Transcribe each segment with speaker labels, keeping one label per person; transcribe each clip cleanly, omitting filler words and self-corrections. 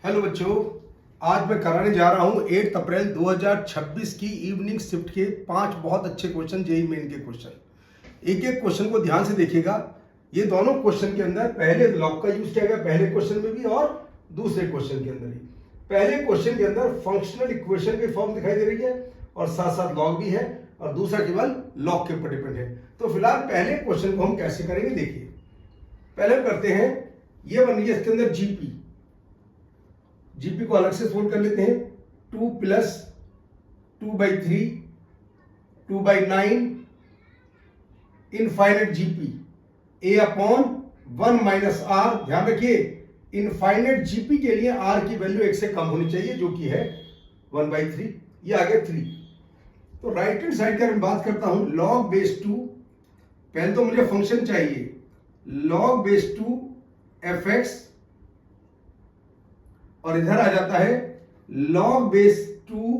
Speaker 1: Hello बच्चों, आज मैं कराने जा रहा हूं 8 अप्रैल 2026 की इवनिंग शिफ्ट के 5 बहुत अच्छे क्वेश्चन, जेईई मेन के क्वेश्चन। एक एक क्वेश्चन को ध्यान से देखिएगा। ये दोनों क्वेश्चन के अंदर पहले लॉग का यूज किया गया, पहले क्वेश्चन में भी और दूसरे क्वेश्चन के अंदर भी। पहले क्वेश्चन के अंदर फंक्शनल इक्वेशन की फॉर्म दिखाई दे रही है और साथ साथ लॉग भी है, और दूसरा केवल लॉग के ऊपर डिपेंड है। तो फिलहाल पहले क्वेश्चन को हम कैसे करेंगे देखिए। पहले हम करते हैं, ये बन गया इसके अंदर जीपी को अलग से सोल्व कर लेते हैं। 2 plus 2/3 2/9 infinite GP a upon 1 minus r. ध्यान रखिए, इनफाइनाइट जीपी के लिए आर की वैल्यू 1 से कम होनी चाहिए, जो कि है 1/3। ये आ गया 3। तो राइट हैंड साइड का मैं बात करता हूं, log बेस 2। पहले तो मुझे फंक्शन चाहिए, log बेस 2 fx, और इधर आ जाता है log बेस 2,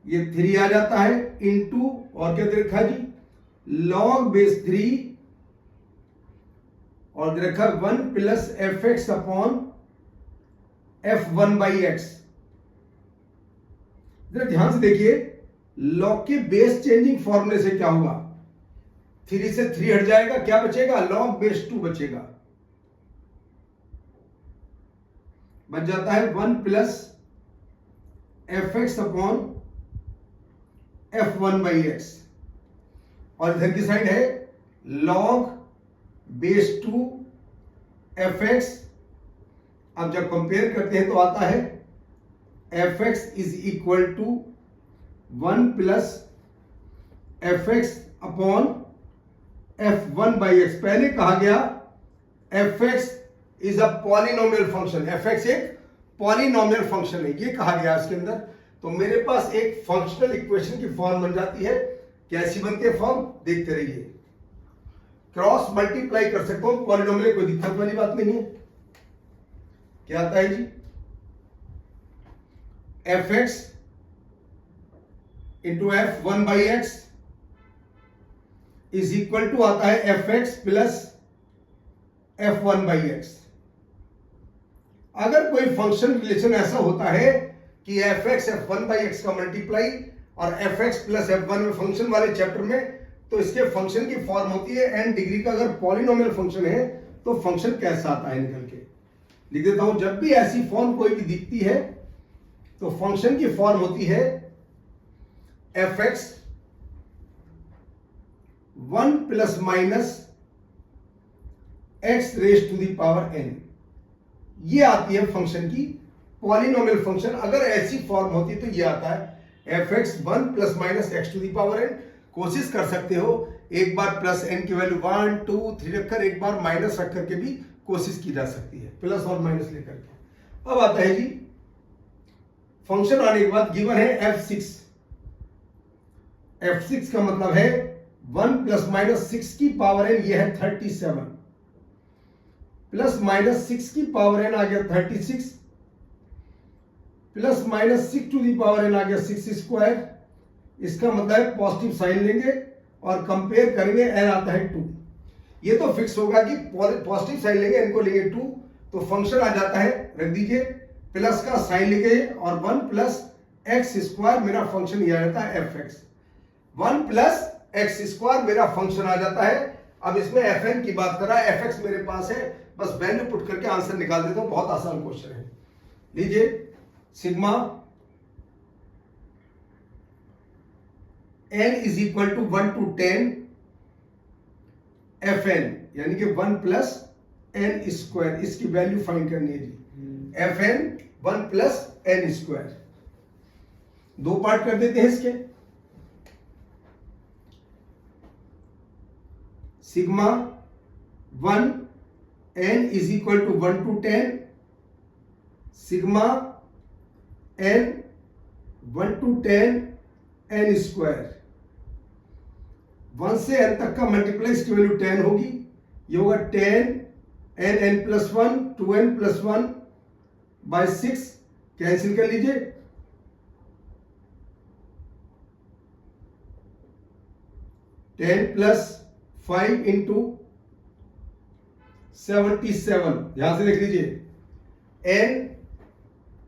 Speaker 1: ये 3 आ जाता है इनटू, और क्या दे रखा जी, log बेस 3, और दे रखा 1 plus F x upon f1/x। जरा ध्यान से देखिए, log के बेस चेंजिंग फॉर्मूले से क्या हुआ, 3 से 3 हट जाएगा, क्या बचेगा, log बेस 2 बचेगा। बच जाता है 1 plus F x upon f1/x, और इधर की साइड है log बेस 2 fx। अब जब कंपेयर करते हैं तो आता है fx is equal to 1 plus fx upon f1/x। पहले कहा गया fx is a polynomial function, fx एक पॉलिनोमियल फंक्शन है, ये कहा गया इसके अंदर। तो मेरे पास एक फंक्शनल इक्वेशन की फॉर्म बन जाती है। कैसी बनती है फॉर्म, देखते रहिए। क्रॉस मल्टीप्लाई कर सकता हूं पॉलिनोमियल, कोई दिक्कत वाली बात नहीं है। क्या आता है जी, fx into f1/x is equal to आता है fx प्लस f1/x। अगर कोई फंक्शन रिलेशन ऐसा होता है कि fx f1/x का मल्टीप्लाई और fx प्लस f1 में फंक्शन वाले चैप्टर में, तो इसके फंक्शन की फॉर्म होती है n डिग्री का। अगर पॉलिनोमियल फंक्शन है तो फंक्शन कैसा आता है निकल के लिख देता हूं। जब भी ऐसी फॉर्म कोई भी दिखती है तो फंक्शन की फॉर्म होती है fx 1 plus minus x raise to the power n। ये आती है फंक्शन की पॉलिनोमियल फंक्शन। अगर ऐसी फॉर्म होती तो ये आता है fx 1 plus minus x to the power n। कोशिश कर सकते हो, एक बार प्लस n की वैल्यू 1 2 3 रखकर, एक बार माइनस रख करके भी कोशिश की जा सकती है, प्लस और माइनस लेकर के। अब आता है जी फंक्शन आने के बाद गिवन है f6। f6 का मतलब है 1 प्लस माइनस 6 की पावर n, ये है 37, प्लस माइनस 6 की पावर n आ गया 36, plus minus 6 to the power n आ गया 6 स्क्वायर। इसका मतलब है पॉजिटिव साइन लेंगे और कंपेयर करेंगे, n आता है 2। ये तो फिक्स होगा कि पॉजिटिव साइन लेंगे, n को लेंगे 2, तो फंक्शन आ जाता है, रख दीजिए, प्लस का साइन लेंगे और 1 प्लस एक्स स्क्वायर मेरा फंक्शन ये आ जाता है fx। 1 प्लस एक्स स्क्वायर मेरा फंक्शन आ जाता है। अब इसमें fn की बात कर रहा है, fx मेरे पास है, बस वैल्यू पुट करके आंसर निकाल देता हूं। बहुत आसान क्वेश्चन है। लीजिए, sigma n is equal to 1 to 10 fn, यानी कि 1 प्लस n स्क्वायर, इसकी वैल्यू फाइंड करनी है जी। fn 1 प्लस n स्क्वायर। दो पार्ट कर देते हैं इसके। Sigma 1 n is equal to 1 to 10 sigma n 1 to 10 n square. 1 से n तक का मल्टीप्लाई, इसकी वैल्यू 10 होगी। ये होगा 10 n plus 1 2n plus 1 by 6, cancel कर लीजिए। 10 प्लस 5 इंटू 77। ध्यान से देख लीजिए एन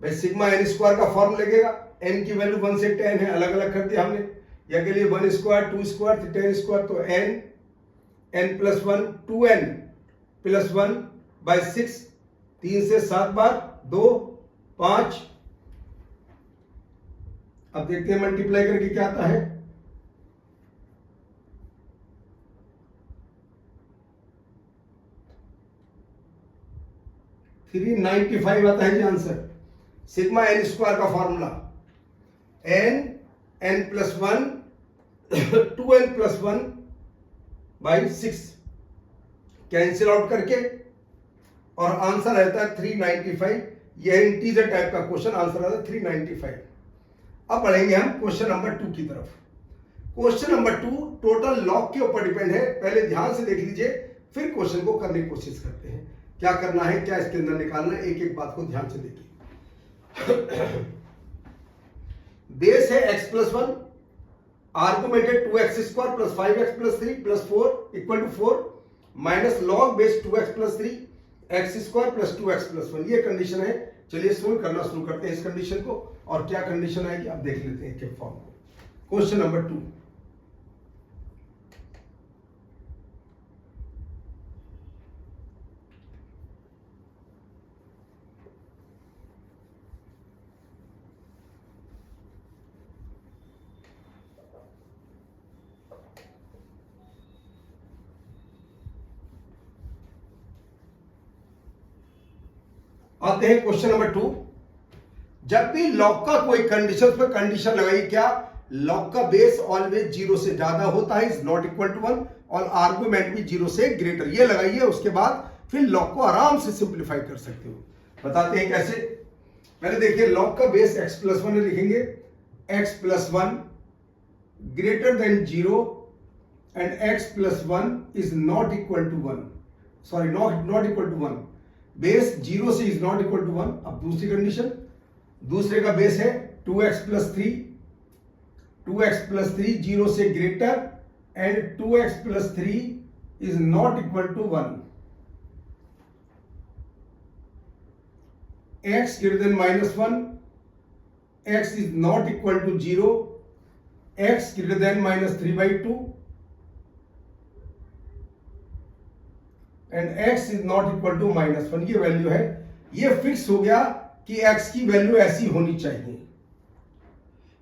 Speaker 1: भाई सिग्मा एन स्क्वायर का फॉर्म लगेगा, एन की वैल्यू 1 से 10 है, अलग अलग कर दिया हमने। या के लिए 1 स्क्वायर 2 स्क्वायर 10 स्क्वायर, तो n n plus 1 2n plus 1 by 6, 3 से 7 बार 2 5। अब देखते हैं मल्टीप्लाई करके क्या आता है। थ्री 95 आता है जी आंसर। सिग्मा एन स्क्वायर का formula n n plus 1 2n plus 1 by 6 cancel out करके, और आंसर रहता है 395। यह इंटीजर टाइप का क्वेश्चन, आंसर रहता है 395। अब बढ़ेंगे हम क्वेश्चन नंबर 2 की तरफ। क्वेश्चन नंबर 2 टोटल लॉग के ऊपर डिपेंड है। पहले ध्यान से देख लीजिए, फिर क्वेश्चन को करने की कोशिश करते हैं। क्या करना है, क्या इसके अंदर निकालना है, एक एक बात को ध्यान से देखिए। बेस है x प्लस 1, आर्गुमेंट है 2x square plus 5x plus 3 plus 4 equal to 4 minus log base 2x plus 3 x square plus 2x plus 1। ये कंडीशन है। चलिए सोल्व करना शुरू करते हैं इस कंडीशन को, और क्या कंडीशन आएगी आप देख लेते हैं एक फॉर्म को। क्वेश्चन नंबर 2, आते हैं क्वेश्चन नंबर 2। जब भी लॉग का कोई कंडीशन पे कंडीशन लगाई, क्या लॉग का बेस ऑलवेज 0 से ज्यादा होता है, इज नॉट इक्वल टू 1, और आर्गुमेंट भी 0 से ग्रेटर, ये लगाइए। उसके बाद फिर लॉग को आराम से सिंप्लीफाई कर सकते हो। बताते हैं कैसे। पहले देखिए, लॉग का बेस x प्लस 1 लिखेंगे, x plus 1 greater than 0 and x plus 1 is not equal to 1, sorry not equal to 1। Base 0 से इज नॉट इक्वल टू 1। अब दूसरी कंडीशन, दूसरे का बेस है 2x प्लस 3, 2x प्लस 3 0 से greater and 2x plus 3 is not equal to 1। x greater than minus 1, x is not equal to 0, x greater than minus 3/2 and x is not equal to -1। ये value है, ये fix हो गया कि x की value ऐसी होनी चाहिए।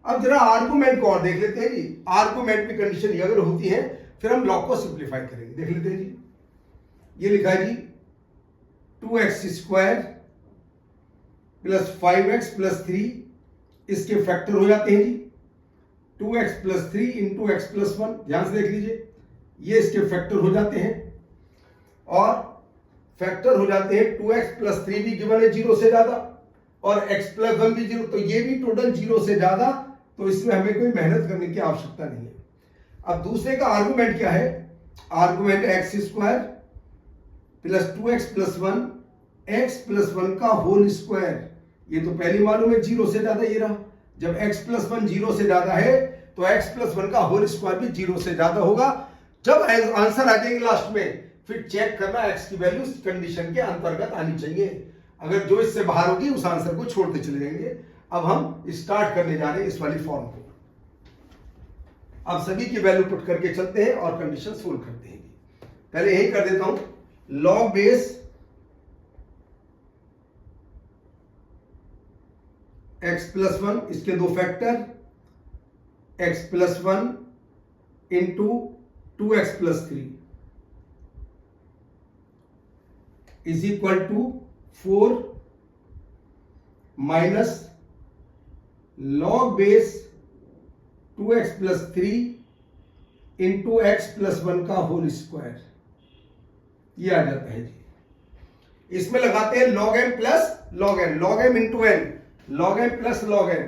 Speaker 1: अब जरा आर्गुमेंट को और देख लेते हैं जी। आर्गुमेंट की कंडीशन ये अगर होती है, फिर हम लॉग को सिंप्लीफाई करेंगे। देख लेते हैं जी। ये लिखा है जी 2x square plus 5x plus 3, इसके फैक्टर हो जाते हैं जी 2x plus 3 into x plus 1। ध्यान से देख लीजिए, ये इसके फैक्टर हो जाते हैं, और फैक्टर हो जाते हैं 2x प्लस 3 भी गिवन है 0 से ज्यादा, और x प्लस 1 भी 0, तो ये भी टोटल 0 से ज्यादा, तो इसमें हमें कोई मेहनत करने की आवश्यकता नहीं है। अब दूसरे का आर्गुमेंट क्या है, argument x square plus 2x plus 1 x plus 1 का होल स्क्वायर। ये तो पहली मालूम है 0 से ज्यादा, ये रहा। जब x प्लस 1 0 से ज्यादा है तो x प्लस 1 का होल स्क्वायर भी 0 से ज्यादा होगा। जब आंसर आ जाएंगे लास्ट में, फिर चेक करना x की वैल्यू कंडीशन के अंतर्गत आनी चाहिए। अगर जो इससे बाहर होगी उस आंसर को छोड़ते चले जाएंगे। अब हम स्टार्ट करने जा रहे हैं इस वाली फॉर्म को। अब सभी की वैल्यू पुट करके चलते हैं और कंडीशन सोल्व करते हैं। पहले यही कर देता हूं, लॉग बेस x प्लस 1, इसके दो factor x plus 1 into 2x plus 3 is equal to 4 minus log base 2x plus 3 into x plus 1 का होल स्क्वायर। ये आ जाता है जी। इसमें लगाते हैं log m plus log n, log m into n, log m plus log n।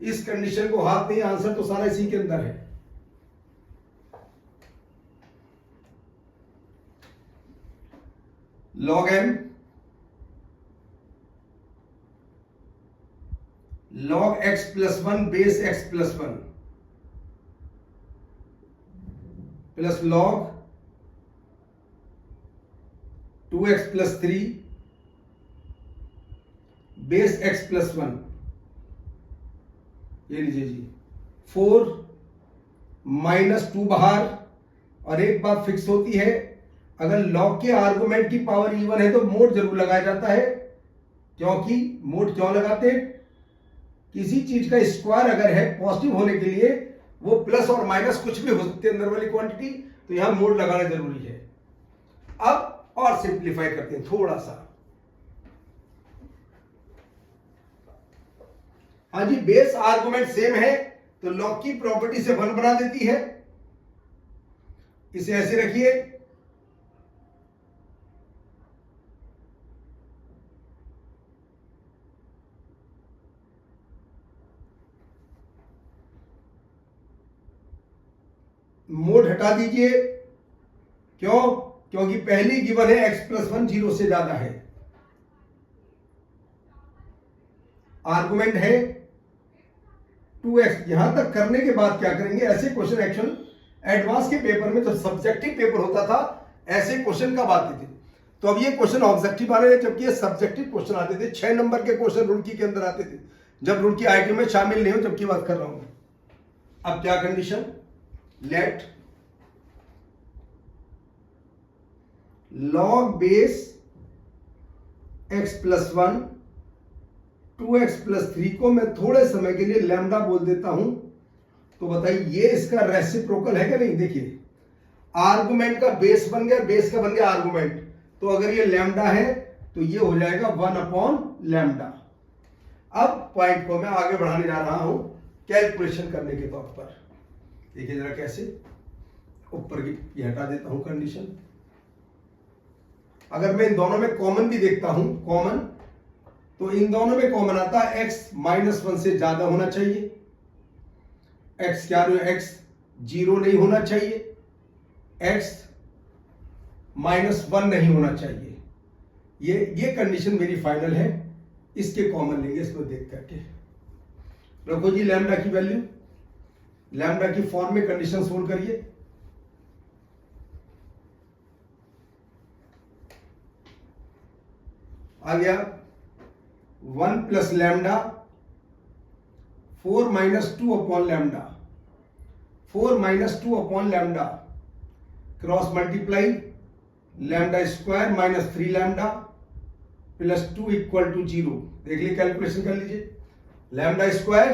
Speaker 1: इस condition को हाथ नहीं, आंसर तो सारा इसी के अंदर है। log m log x plus 1 base x plus 1 plus log 2x plus 3 base x plus 1, ये लीजिए जी 4 माइनस 2 बाहर। और एक बात फिक्स होती है, अगर लॉग के आर्गुमेंट की पावर इवन है तो मोड जरूर लगाया जाता है। क्योंकि मोड क्यों लगाते हैं? किसी चीज का स्क्वायर अगर है पॉजिटिव होने के लिए, वो प्लस और माइनस कुछ भी हो सकते हैं अंदर वाली क्वांटिटी, तो यहां मोड लगाना जरूरी है। अब और सिंप्लीफाई करते हैं थोड़ा सा। हाँ जी, बेस आर्गुमेंट सेम है तो लॉग की प्रॉपर्टी से 1 बना देती है। इसे ऐसे रखिए, मोड हटा दीजिए। क्यों? क्योंकि पहली गिवन है x प्लस 1 0 से ज्यादा है। आर्गुमेंट है 2x। यहां तक करने के बाद क्या करेंगे, ऐसे क्वेश्चन एक्चुअल एडवांस के पेपर में जब सब्जेक्टिव पेपर होता था ऐसे क्वेश्चन कब आते थे? तो अब ये क्वेश्चन ऑब्जेक्टिव आ रहे हैं, जबकि ये सब्जेक्टिव क्वेश्चन आते थे। 6 नंबर के क्वेश्चन रुड़की के अंदर आते थे जब रुड़की आईटी में शामिल नहीं हो, जबकि बात कर रहा हूं। अब क्या condition, let log base x plus 1 2x plus 3 को मैं थोड़े समय के लिए लैम्डा बोल देता हूं। तो बताइए ये इसका रेसिप्रोकल है क्या? नहीं। देखिए आर्गुमेंट का बेस बन गया, बेस का बन गया आर्गुमेंट, तो अगर ये लैम्डा है तो ये हो जाएगा 1 अपॉन लैम्डा। अब पॉइंट को मैं आगे बढ़ाने जा रहा हूं कैलकुलेशन करने के तौर पर। देखिए जरा कैसे, ऊपर की ये हटा देता हूं कंडीशन। अगर मैं इन दोनों में कॉमन भी देखता हूं, कॉमन, तो इन दोनों में कॉमन आता है x माइनस 1 से ज्यादा होना चाहिए। x क्या है? x 0 नहीं होना चाहिए, x माइनस 1 नहीं होना चाहिए। ये कंडीशन मेरी फाइनल है। इसके कॉमन लेंगे, इसको देख करके रखो जी लैम्डा की वैल्यू। लैम्डा की फॉर्म में कंडीशन सोल्व करिए। आ गया 1 plus lambda 4 minus 2 upon lambda, 4 minus 2 upon lambda, cross multiply lambda square minus 3 lambda plus 2 equal to 0। देख लीजिए, कैलकुलेशन कर लीजिए। लैम्डा स्क्वायर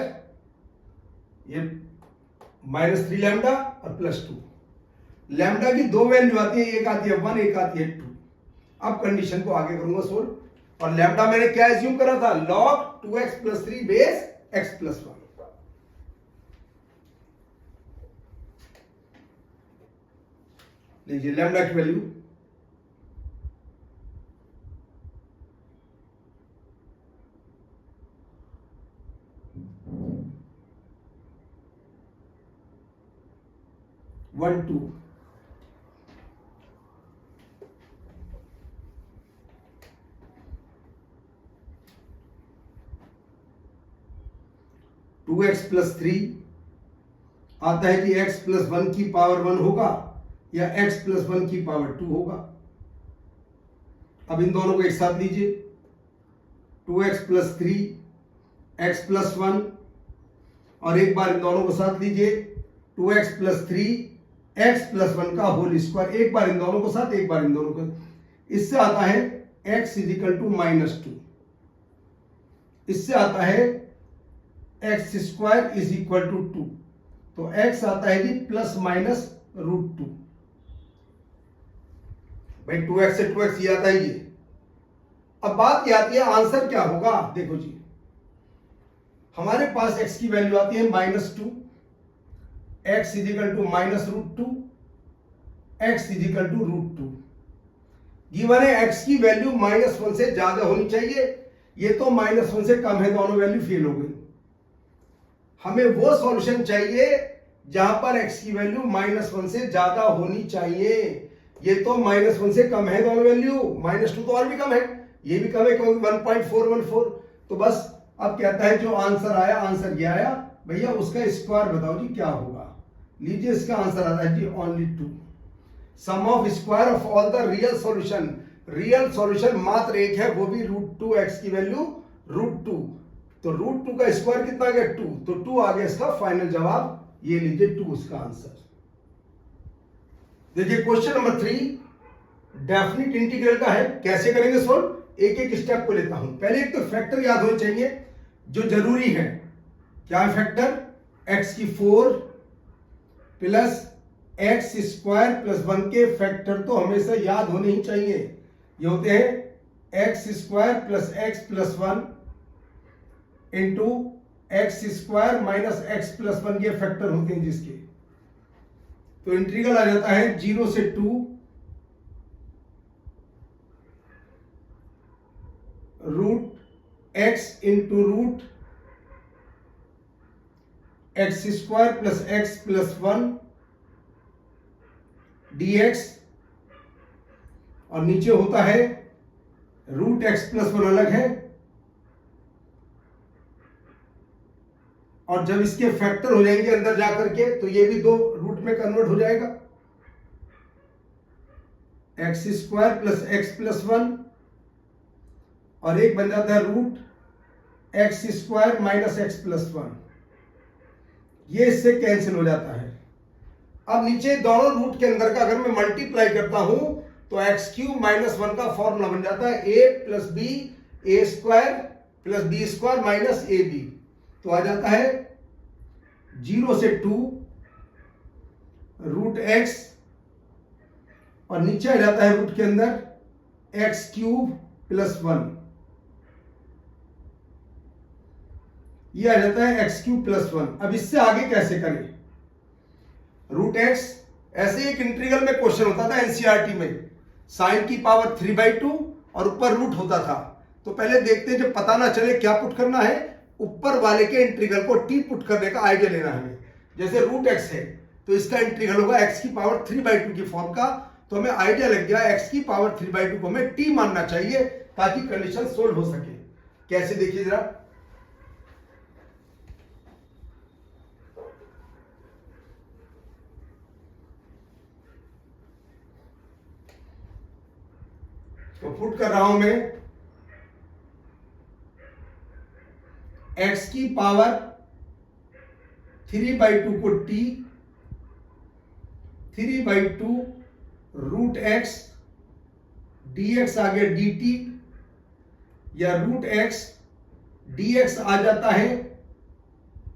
Speaker 1: ये माइनस 3 लैम्डा और प्लस 2। लैम्डा की दो वैल्यू आती है, एक आती है 1, एक आती है 2। अब कंडीशन को आगे करूंगा सोल्व। और लैम्डा मैंने क्या एज्यूम करा था? Log 2x plus 3 base x plus 1। लीजिए लैम्डा की वैल्यू 1 2। 2x प्लस 3 आता है कि x प्लस 1 की पावर 1 होगा या x प्लस 1 की पावर 2 होगा। अब इन दोनों को एक साथ लीजिए, 2x प्लस 3 x प्लस 1, और एक बार इन दोनों को साथ लीजिए 2x प्लस 3 x प्लस 1 का होल स्क्वायर। एक बार इन दोनों को साथ, एक बार इन दोनों को। इससे आता है x is equal to minus 2। इससे आता है x square is equal to 2। तो x आता है जी प्लस माइनस रूट 2। भाई 2x से 2x ये आता है ये। अब बात क्या आती है, आंसर क्या होगा? देखो जी, हमारे पास x की वैल्यू आती है minus 2, x is equal to minus root 2, x is equal to root 2। Given है x की वैल्यू माइनस 1 से ज्यादा होनी चाहिए। ये तो माइनस 1 से कम है, दोनों वैल्यू फेल हो गई। हमें वो सॉल्यूशन चाहिए जहां पर x की वैल्यू माइनस 1 से ज्यादा होनी चाहिए। ये तो माइनस 1 से कम है दोनों वैल्यू, माइनस 2 तो और भी कम है, ये भी कम है क्योंकि 1.414। तो बस अब कहता है जो आंसर आया, आंसर ये आया भैया, उसका स्क्वायर बताओ जी क्या होगा। लीजिए इसका आंसर आता है जी only 2। Sum of square of all the real solution. Real solution मात्र एक है, वो भी √2x की वैल्यू √2। तो √2 का स्क्वायर कितना आ गया 2, तो 2 आ गया इसका फाइनल जवाब। ये लीजिए 2 इसका आंसर। देखिए क्वेश्चन नंबर 3 डेफिनिट इंटीग्रल का है। कैसे करेंगे सोल्व, एक एक स्टेप को लेता हूं। पहले एक तो फैक्टर याद होने चाहिए जो जरूरी है। क्या है फैक्टर, x⁴ प्लस x² + 1 के फैक्टर तो हमेशा याद होने ही चाहिए। ये होते हैं x² + x + 1 into x² - x + 1 के फैक्टर होते हैं जिसके। तो इंटीग्रल आ जाता है 0 से 2 √x into √x² + x + 1 dx, और नीचे होता है √x + 1 अलग है, और जब इसके फैक्टर हो जाएंगे अंदर जाकर के तो ये भी 2 रूट में कन्वर्ट हो जाएगा, x² + x + 1, और एक बन जाता है √x² - x + 1। ये इससे कैंसिल हो जाता है। अब नीचे दोनों रूट के अंदर का अगर मैं मल्टीप्लाई करता हूं तो x³ - 1 का फॉर्मूला बन जाता है a + b a² + b² - ab। तो आ जाता है 0 से 2 √x, और नीचे आ जाता है रूट के अंदर x³ + 1। ये आ जाता है x³ + 1। अब इससे आगे कैसे करें, √x, ऐसे एक इंटीग्रल में क्वेश्चन होता था एनसीईआरटी में, sin की पावर 3/2 और ऊपर रूट होता था। तो पहले देखते हैं, जब पता ना चले क्या पुट करना है, ऊपर वाले के इंटीग्रल को t पुट करने का आइडिया लेना है। जैसे √x है तो इसका इंटीग्रल होगा x की पावर 3/2 की फॉर्म का। तो हमें आइडिया लग गया x की पावर 3/2 को हमें t मानना चाहिए ताकि कंडीशन सोल्व हो सके। कैसे, देखिए जरा, तो पुट कर रहा हूं मैं x की पावर 3/2 को t, 3/2 √x dx आ गया dt, या √x dx आ जाता है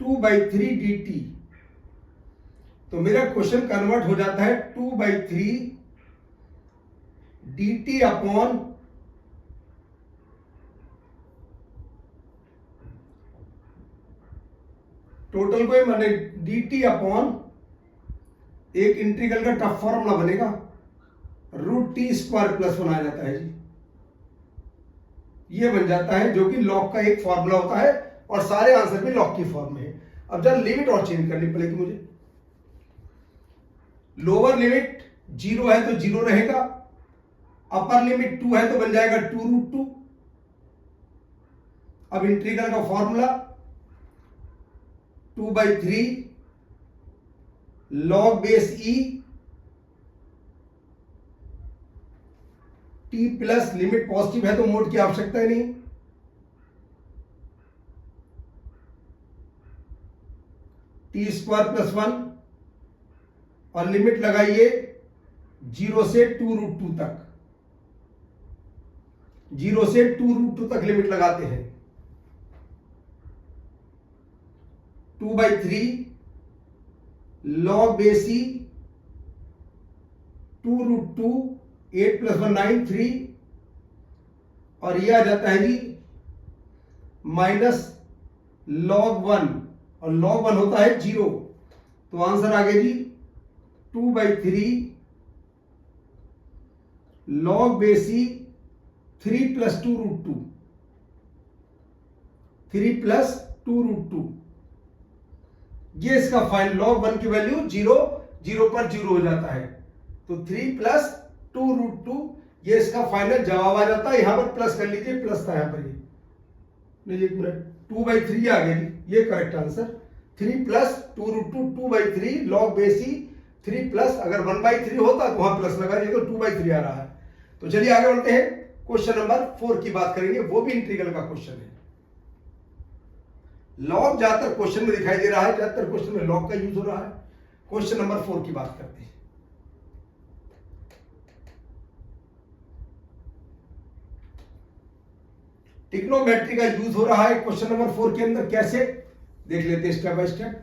Speaker 1: 2/3 dt। तो मेरा क्वेश्चन कन्वर्ट हो जाता है 2/3 dt अपॉन टोटल को मैंने dt अपॉन एक इंटीग्रल का टफ फॉर्मूला बनेगा √t² + 1 आ जाता है जी। ये बन जाता है जो कि लॉग का एक फॉर्मूला होता है, और सारे आंसर भी लॉग की फॉर्म में है। अब जरा लिमिट और चेंज करनी पड़ेगी मुझे। लोअर लिमिट 0 है तो 0 रहेगा, अपर लिमिट 2 है तो बन जाएगा 2√2। अब इंटीग्रल का formula 2/3 log base e t plus, limit positive है तो मोड की आवश्यकता ही नहीं, t² + 1, और लिमिट लगाइए 0 से 2√2 तक। 0 से 2√2 तक लिमिट लगाते हैं। 2/3 log बेस e 2√2, 8 + 1 9 3, और यह आ जाता है जी माइनस log 1, और log 1 होता है 0। तो आंसर आ गया जी 2/3 log बेस e 3 + 2√2, 3 + 2√2। ये इसका फाइनल log 1 की वैल्यू 0 0 पर 0 हो जाता है, तो 3 + 2√2 ये इसका फाइनल जवाब आ जाता है। यहां पर प्लस कर लीजिए, प्लस था यहां पर, ये 2/3 आ गया जी, ये correct answer. 3 + 2√2 2/3 log base e 3 plus, अगर 1/3 होता तो वहां प्लस लगा, ये तो 2/3 आ रहा है। तो चलिए आगे बढ़ते हैं, क्वेश्चन नंबर 4 की बात करेंगे, वो भी इंटीग्रल का क्वेश्चन है। लॉग ज्यादातर क्वेश्चन में दिखाई दे रहा है, ज्यादातर क्वेश्चन में लॉग का यूज हो रहा है। क्वेश्चन नंबर 4 की बात करते हैं। ट्रिग्नोमेट्री का यूज हो रहा है क्वेश्चन नंबर 4 के अंदर, कैसे देख लेते हैं स्टेप बाय स्टेप।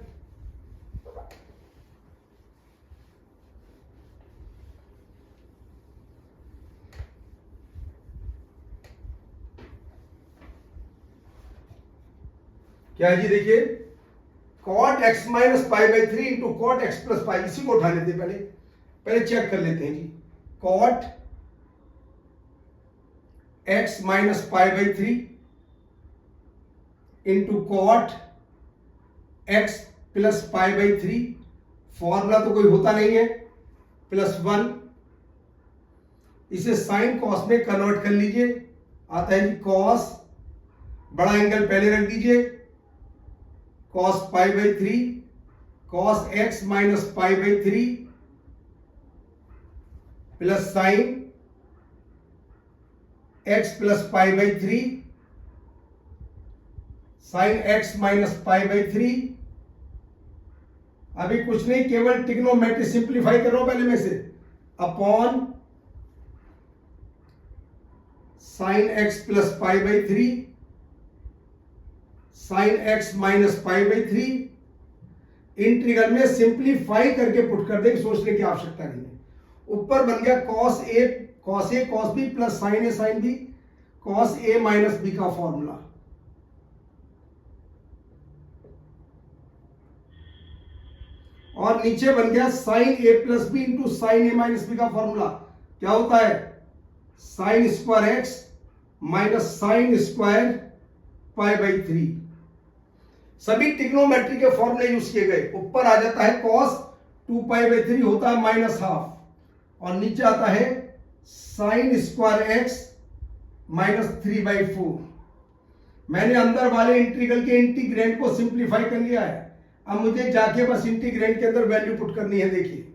Speaker 1: क्या है जी, देखिए cot x minus pi by 3 into cot x plus pi, इसी को उठा लेते हैं, पहले चेक कर लेते हैं जी। cot x minus pi by 3 into cot x plus pi by 3, formula तो कोई होता नहीं है, +1, इसे साइन कॉस में कन्वर्ट कर लीजिए, आता है जी कॉस, बड़ा एंगल पहले रख दीजिए, cos pi by 3 cos x minus pi by 3 plus sine x plus pi by 3 sine x minus pi by 3। अभी कुछ नहीं, केवल ट्रिग्नोमेट्री सिंप्लीफाई कर रहा हूं पहले में से, upon sine x plus pi by 3 sine x minus pi by 3 integral में सिंप्लीफाई करके पुट कर देंगे, सोचने की आवश्यकता नहीं है। ऊपर बन गया cos a cos b plus sine a sin b, cos a minus b का फॉर्मूला, और नीचे बन गया sine a plus b into sine a minus b का फॉर्मूला। क्या होता है, sine square x minus sine square pi by 3। सभी ट्रिग्नोमेट्री के फॉर्मूले यूज किए गए। ऊपर आ जाता है cos 2 पाई बाई 3 होता है -12, और नीचे आता है साइन स्क्वायर x माइनस 3/4। मैंने अंदर वाले इंटीग्रल के इंटीग्रेंड को सिंप्लीफाई कर लिया है। अब मुझे जाके बस इंटीग्रेंड के अंदर वैल्यू पुट करनी है। देखिए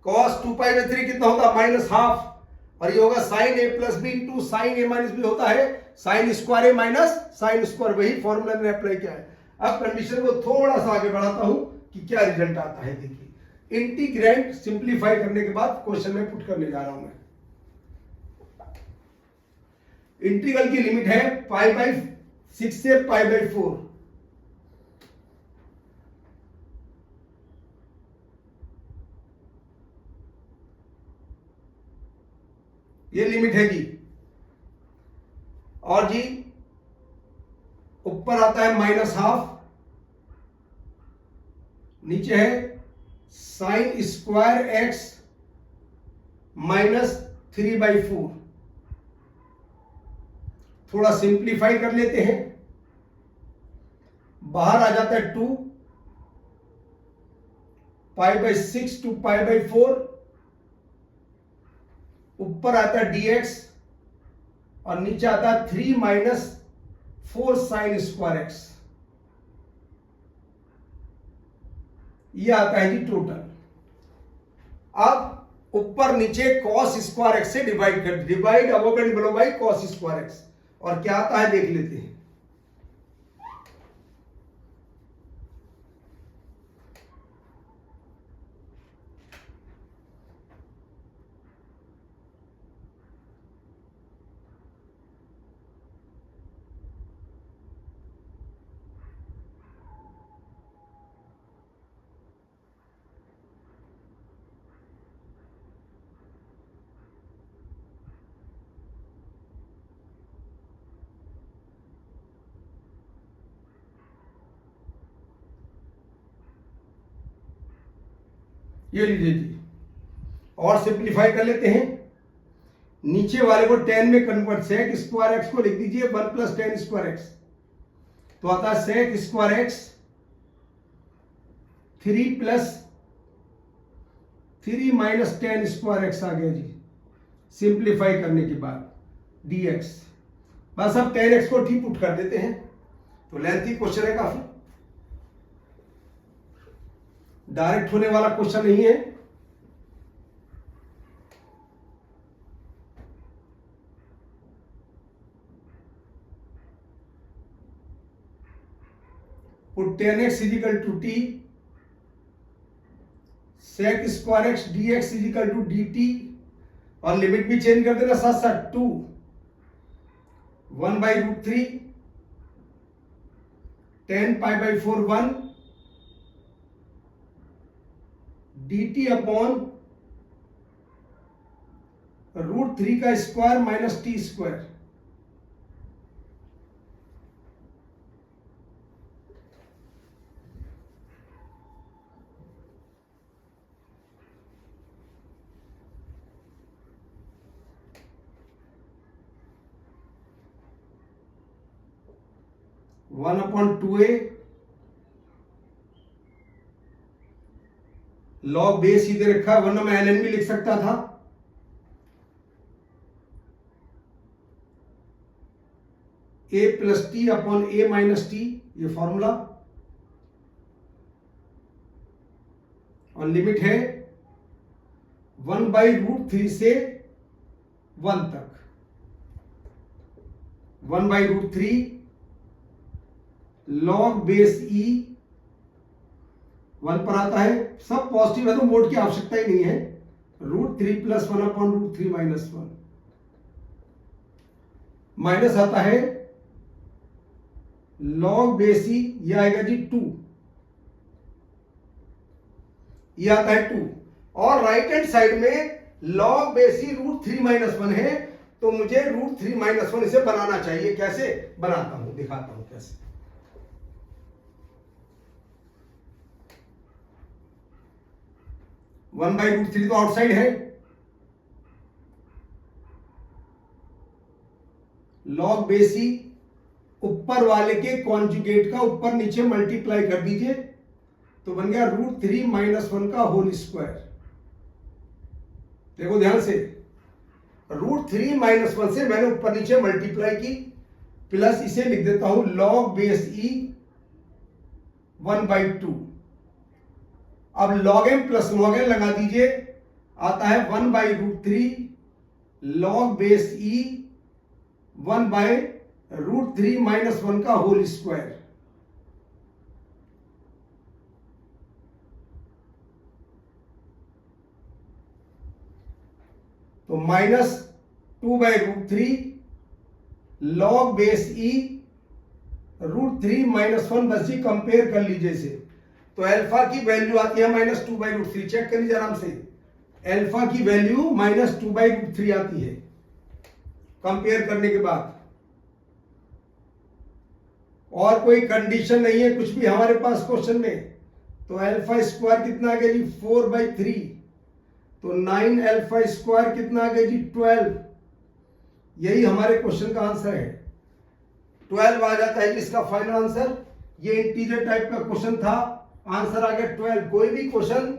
Speaker 1: cos 2 पाई बाई 3 कितना होता है, -12, और ये होगा sine a plus b into sine a minus b होता है sine square a minus sine square, वही फॉर्मूला मैंने अप्लाई किया है। अब कंडीशन को थोड़ा सा आगे बढ़ाता हूं कि क्या रिजल्ट आता है। देखिए इंटीग्रेंड सिंप्लीफाई करने के बाद क्वेश्चन में पुट करने जा रहा हूं मैं। इंटीग्रल की लिमिट है पाई बाई 6 से पाई बाई 4। ये लिमिट है जी, और जी ऊपर आता है -12, नीचे है साइन स्क्वायर x माइनस 3/4। थोड़ा सिंप्लीफाई कर लेते हैं, बाहर आ जाता है 2 pi by 6 to pi by 4, ऊपर आता है dx और नीचे आता है 3 माइनस 4 साइन स्क्वायर x। ये आता है जी टोटल। अब ऊपर नीचे cos स्क्वायर x से डिवाइड कर, divide above and below by cos square x, और क्या आता है देख लेते हैं। ये लीजिए जी, और सिंप्लीफाई कर लेते हैं। नीचे वाले को 10 में कन्वर्ट, सेक स्क्वायर एक्स को लिख दीजिए 1 प्लस 10 स्क्वायर एक्स, तो आता है sec square x 3 plus 3 minus 10 square x आ गया जी, सिंप्लीफाई करने के बाद dx। बस अब 10x को ठीक पुट कर देते हैं। तो लेंथी क्वेश्चन है काफी, डायरेक्ट होने वाला क्वेश्चन नहीं है। Put 10x is equal to t, sec square x dx is equal to dt, और लिमिट भी चेंज कर देना साथ साथ, 2 1/√3 10 पाई बाई 4 1 dt अपॉन √3 का square minus T square. One upon 2a log base सीधे रखा है, वरना मैं ln भी लिख सकता था। a plus T upon a minus T, ये फॉर्मूला, और लिमिट है 1/√3 से 1 तक। 1/√3 लॉग बेस e 1 पर आता है, सब पॉजिटिव है तो मोड की आवश्यकता ही नहीं है। √3 प्लस 1 अपॉन √3 माइनस 1, माइनस आता है लॉग बेस ई, ये आएगा जी 2, ये आता है 2, और राइट हैंड साइड में लॉग बेस ई √3 माइनस 1 है, तो मुझे √3 माइनस 1 इसे बनाना चाहिए। कैसे बनाता हूं, दिखाता हूं कैसे। वन बाई √3 तो आउटसाइड है, लॉग बेस ई ऊपर वाले के कॉन्जुगेट का ऊपर नीचे मल्टीप्लाई कर दीजिए, तो बन गया √3 माइनस 1 का होल स्क्वायर। देखो ध्यान से, √3 माइनस 1 से मैंने ऊपर नीचे मल्टीप्लाई की, प्लस इसे लिख देता हूं लॉग बेस ई 1/2। अब log m plus log n लगा दीजिए, आता है 1/√3 लॉग बेस ई 1/√3 माइनस 1 का होल स्क्वायर। तो माइनस 2/√3 लॉग बेस ई √3 माइनस 1, बस जी कंपेयर कर लीजिए इसे, तो अल्फा की वैल्यू आती है -2/√3। चेक कर लीजिए आराम से, अल्फा की वैल्यू -2/√3 आती है कंपेयर करने के बाद। और कोई कंडीशन नहीं है कुछ भी हमारे पास क्वेश्चन में, तो अल्फा स्क्वायर कितना आ गया जी 4/3, तो 9 अल्फा स्क्वायर कितना आ गया जी 12। यही हमारे क्वेश्चन का आंसर है, 12 आ जाता है जिसका फाइनल आंसर। ये इंटीजर टाइप का क्वेश्चन था, आंसर आ गया 12। कोई भी क्वेश्चन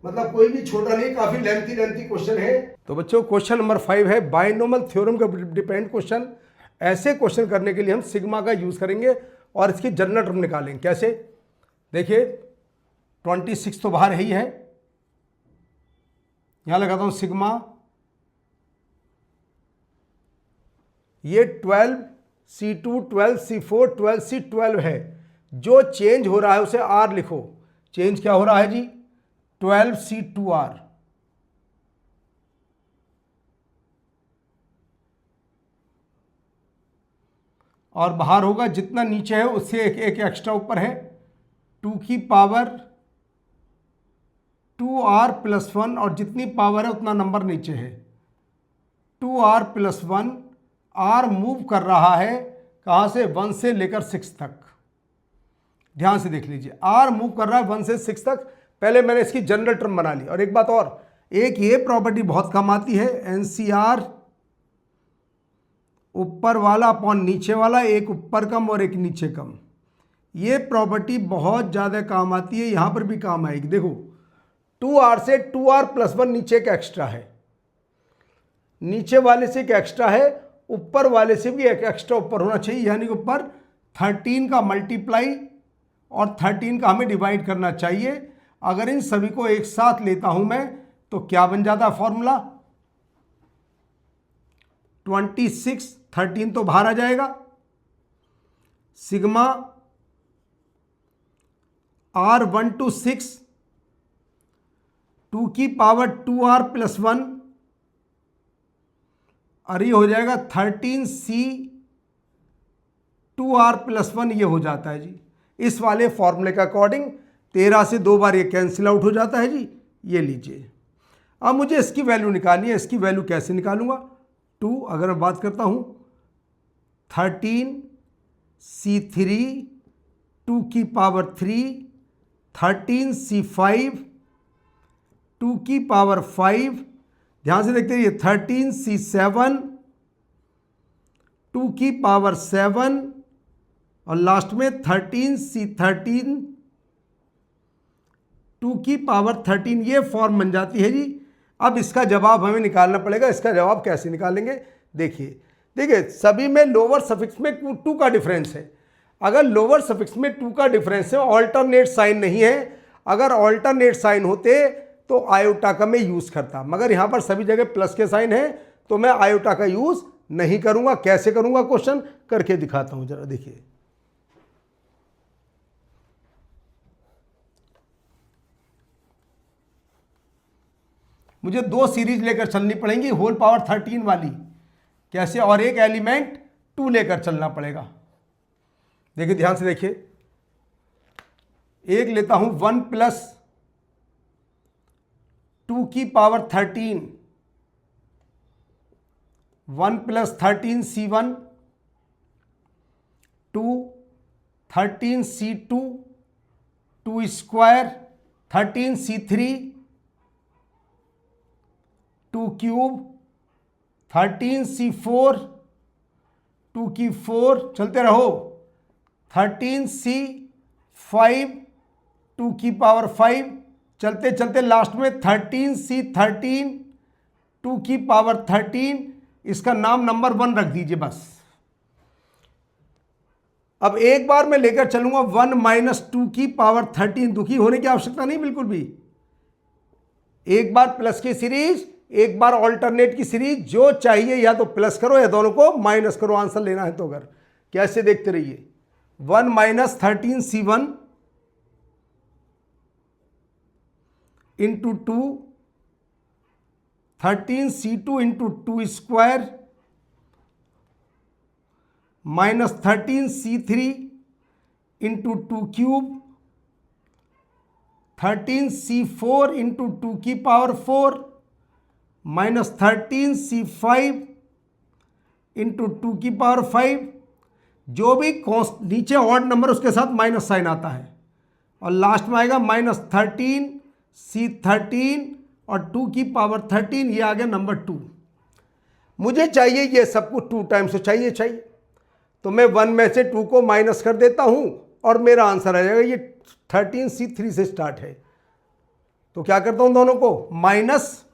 Speaker 1: मतलब कोई भी छोटा नहीं, काफी लेंथी क्वेश्चन है। तो बच्चों क्वेश्चन नंबर 5 है बायनोमियल थ्योरम का डिपेंडेंट क्वेश्चन। ऐसे क्वेश्चन करने के लिए हम सिग्मा का यूज करेंगे और इसकी जनरल टर्म निकालेंगे। कैसे, देखिए 26 तो बाहर ही है, यहां लगाता हूं सिग्मा, ये 12C2 12C4 12C12 है। जो चेंज हो रहा है उसे R लिखो। चेंज क्या हो रहा है जी 12C2R, और बाहर होगा जितना नीचे है उससे एक एक्स्ट्रा ऊपर है, 2 की पावर 2R प्लस 1, और जितनी पावर है उतना नंबर नीचे है 2R प्लस 1। R मूव कर रहा है कहाँ से, 1 से लेकर 6 तक। ध्यान से देख लीजिए, R मूव कर रहा है 1 से 6 तक। पहले मैंने इसकी जनरल टर्म बना ली। और एक बात और, एक ये प्रॉपर्टी बहुत कम आती है, NCR ऊपर वाला अपॉन नीचे वाला, एक ऊपर कम और एक नीचे कम। ये प्रॉपर्टी बहुत ज़्यादा काम आती है, यहाँ पर भी काम आएगी। देखो 2R से 2R प्लस 1 नीचे का एक्स्ट्रा है, नीचे वाले से एक एक्स्ट्रा है, ऊपर वाले से भी एक एक्स्ट्रा ऊपर होना चाहिए, यानी कि ऊपर 13 का मल्टीप्लाई और 13 का हमें डिवाइड करना चाहिए। अगर इन सभी को एक साथ लेता हूं मैं तो क्या बन जाता है फॉर्मूला, 26, 13 तो बाहर आ जाएगा, सिग्मा R1 to 6 2 की पावर 2R प्लस 1, और ये हो जाएगा 13C 2R प्लस 1, ये हो जाता है जी इस वाले फॉर्मूले के अकॉर्डिंग। 13 से 2 बार ये कैंसिल आउट हो जाता है जी, ये लीजिए। अब मुझे इसकी वैल्यू निकालनी है। इसकी वैल्यू कैसे निकालूंगा? 2, अगर मैं बात करता हूँ 13C3 2 की पावर 3, 13C5 2 की पावर 5, ध्यान से देखते रहिए 13C7 2 की पावर 7, और लास्ट में 13C13 2 की पावर 13, ये फॉर्म बन जाती है जी। अब इसका जवाब हमें निकालना पड़ेगा। इसका जवाब कैसे निकालेंगे? देखिए सभी में लोअर सफिक्स में 2 का डिफरेंस है। अगर लोअर सफिक्स में 2 का डिफरेंस है, ऑल्टरनेट साइन नहीं है। अगर ऑल्टरनेट साइन होते तो आयोटा का मैं यूज़ करता, मगर यहाँ पर सभी जगह प्लस के साइन है तो मैं आयोटा का यूज़ नहीं करूँगा। कैसे करूँगा? क्वेश्चन करके दिखाता हूँ, जरा देखिए। मुझे 2 सीरीज लेकर चलनी पड़ेंगी होल पावर 13 वाली। कैसे? और एक एलिमेंट 2 लेकर चलना पड़ेगा। देखिए ध्यान से देखिए, एक लेता हूं 1 प्लस 2 की power 13, 1 plus 13C1 2, 13C2 2 square, 13C3 2 cube, 13C4 2 की 4, चलते रहो, 13C5 2 की पावर 5, चलते चलते लास्ट में 13C13 2 की पावर 13, इसका नाम नंबर 1 रख दीजिए बस। अब एक बार मैं लेकर चलूंगा 1 माइनस 2 की पावर 13, दुखी होने की आवश्यकता नहीं बिल्कुल भी। एक बार प्लस की सीरीज, एक बार ऑल्टरनेट की सीरीज, जो चाहिए या तो प्लस करो या दोनों को माइनस करो, आंसर लेना है तो। अगर कैसे देखते रहिए, 1 minus 13C1 into 2, 13C2 into 2 square, minus 13C3 into 2 cube, 13C4 into 2 की पावर 4, माइनस 13C5 इंटू 2 की पावर 5। जो भी नीचे ऑड नंबर उसके साथ माइनस साइन आता है, और लास्ट में आएगा माइनस 13C13 और 2 की पावर 13, ये आ गया नंबर 2। मुझे चाहिए ये सब कुछ 2 टाइम्स चाहिए, तो मैं 1 में से 2 को माइनस कर देता हूं और मेरा आंसर आ जाएगा। ये 13C3 से स्टार्ट है, तो क्या करता हूं, दोनों को माइनस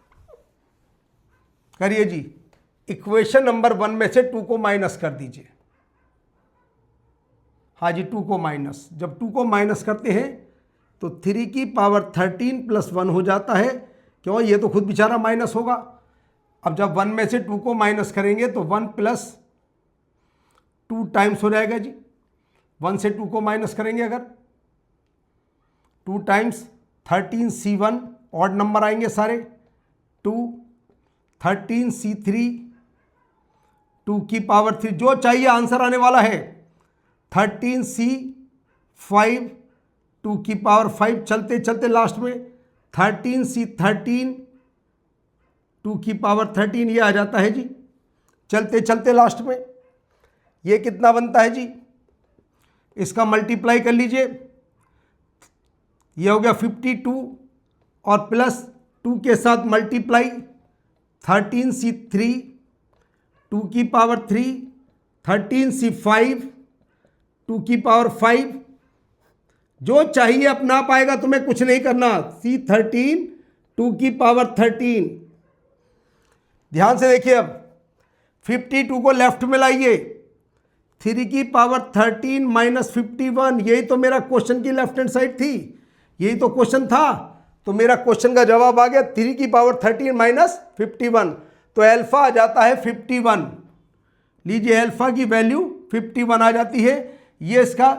Speaker 1: करिए जी। इक्वेशन नंबर 1 में से 2 को माइनस कर दीजिए। हाँ जी, 2 को माइनस, जब 2 को माइनस करते हैं तो 3 की पावर 13 प्लस 1 हो जाता है। क्यों? ये तो खुद बेचारा माइनस होगा। अब जब 1 में से 2 को माइनस करेंगे तो 1 प्लस 2 टाइम्स हो जाएगा जी। 1 से 2 को माइनस करेंगे अगर, 2 टाइम्स 13C1, ऑड नंबर आएंगे सारे, 2, 13C3 2 की पावर 3, जो चाहिए आंसर आने वाला है, 13C5 2 की पावर 5, चलते चलते लास्ट में 13C13 2 की पावर 13, ये आ जाता है जी। चलते चलते लास्ट में ये कितना बनता है जी, इसका मल्टीप्लाई कर लीजिए, ये हो गया 52 और प्लस 2 के साथ मल्टीप्लाई 13C3 2 की पावर 3, 13C5 2 की पावर 5, जो चाहिए अपना आप आएगा, तुम्हें कुछ नहीं करना। C13 2 की पावर 13, ध्यान से देखिए। अब 52 को लेफ्ट में लाइए, 3 की पावर 13 माइनस 51, यही तो मेरा क्वेश्चन की लेफ्ट हैंड साइड थी, यही तो क्वेश्चन था। तो मेरा क्वेश्चन का जवाब आ गया 3 की पावर 13 माइनस 51, तो अल्फा आ जाता है 51। लीजिए, अल्फा की वैल्यू 51 आ जाती है। ये इसका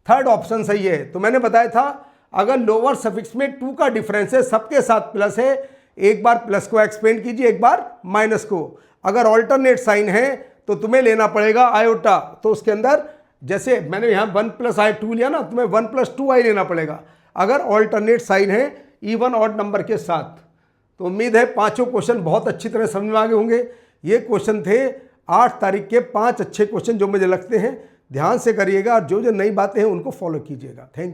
Speaker 1: थर्ड ऑप्शन सही है। तो मैंने बताया था
Speaker 2: अगर लोअर सफिक्स में 2 का डिफरेंस है, सबके साथ प्लस है, एक बार प्लस को एक्सपेंड कीजिए, एक बार माइनस को। अगर ऑल्टरनेट साइन है तो तुम्हें लेना पड़ेगा आयोटा, तो उसके अंदर जैसे मैंने यहाँ 1 + i2 लिया ना, तुम्हें 1 + 2i लेना पड़ेगा अगर ऑल्टरनेट साइन है इवन ऑड नंबर के साथ। तो उम्मीद है पांचों क्वेश्चन बहुत अच्छी तरह समझ में आ गए होंगे। ये क्वेश्चन थे 8 तारीख के 5 अच्छे क्वेश्चन जो मुझे लगते हैं, ध्यान से करिएगा और जो जो नई बातें हैं उनको फॉलो कीजिएगा। Thank you.